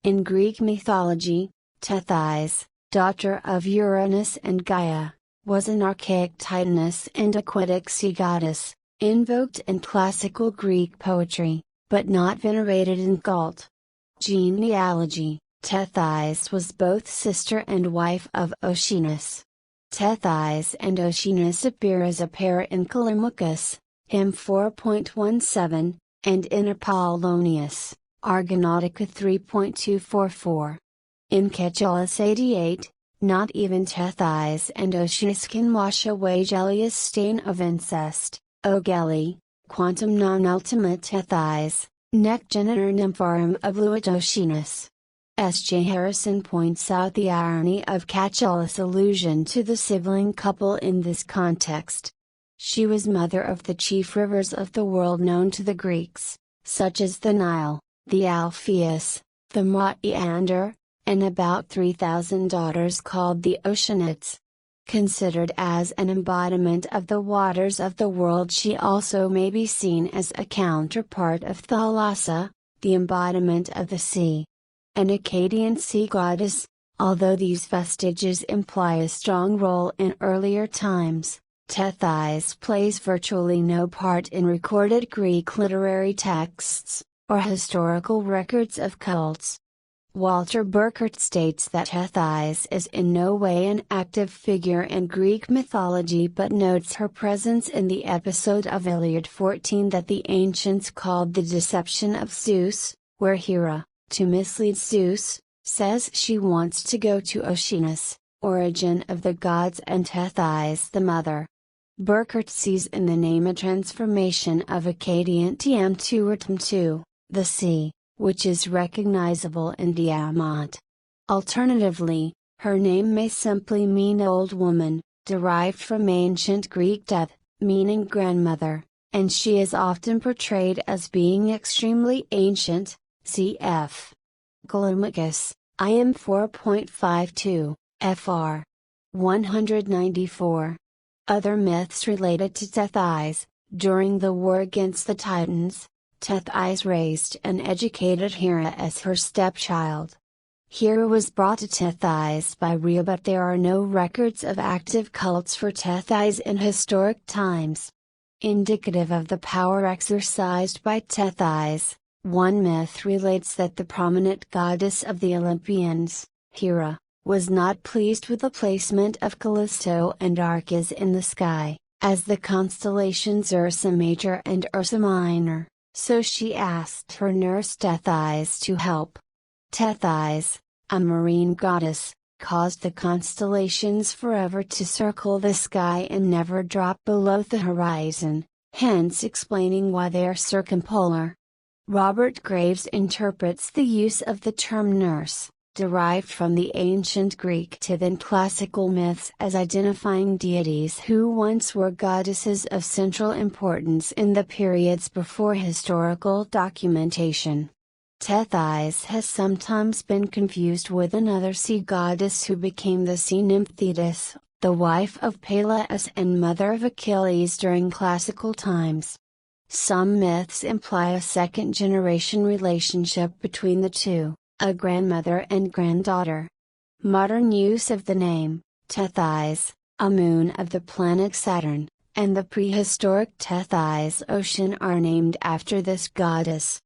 In Greek mythology, Tethys, daughter of Uranus and Gaia, was an archaic Titaness and aquatic sea goddess, invoked in classical Greek poetry, but not venerated in cult. Genealogy: Tethys was both sister and wife of Oceanus. Tethys and Oceanus appear as a pair in Callimachus, hymn 4.17, and in Apollonius, Argonautica 3.244. In Catullus 88, not even Tethys and Oceanus can wash away Gellius' stain of incest, O Gelli, quantum non ultima Tethys, nec genitor Nympharum abluit Oceanus. S.J. Harrison points out the irony of Catullus' allusion to the sibling couple in this context. She was mother of the chief rivers of the world known to the Greeks, such as the Nile, the Alpheus, the Maeander, and about 3,000 daughters called the Oceanids. Considered as an embodiment of the waters of the world, she also may be seen as a counterpart of Thalassa, the embodiment of the sea. An Akkadian sea goddess, although these vestiges imply a strong role in earlier times, Tethys plays virtually no part in recorded Greek literary texts, or historical records of cults. Walter Burkert states that Tethys is in no way an active figure in Greek mythology, but notes her presence in the episode of Iliad 14 that the ancients called the deception of Zeus, where Hera, to mislead Zeus, says she wants to go to Oceanus, origin of the gods, and Tethys the mother. Burkert sees in the name a transformation of Akkadian Tiam to Urtum, the sea, which is recognizable in Diamant. Alternatively, her name may simply mean old woman, derived from ancient Greek deth, meaning grandmother, and she is often portrayed as being extremely ancient, cf. Callimachus, IM 4.52, fr. 194. Other myths related to Tethys: during the war against the Titans, Tethys raised and educated Hera as her stepchild. Hera was brought to Tethys by Rhea, but there are no records of active cults for Tethys in historic times. Indicative of the power exercised by Tethys, one myth relates that the prominent goddess of the Olympians, Hera, was not pleased with the placement of Callisto and Arcas in the sky, as the constellations Ursa Major and Ursa Minor, so she asked her nurse Tethys to help. Tethys, a marine goddess, caused the constellations forever to circle the sky and never drop below the horizon, hence explaining why they are circumpolar. Robert Graves interprets the use of the term nurse, derived from the ancient Greek Tithon classical myths, as identifying deities who once were goddesses of central importance in the periods before historical documentation. Tethys has sometimes been confused with another sea goddess who became the sea nymph Tethys, the wife of Peleus and mother of Achilles during classical times. Some myths imply a second-generation relationship between the two, a grandmother and granddaughter. Modern use of the name, Tethys, a moon of the planet Saturn, and the prehistoric Tethys Ocean are named after this goddess.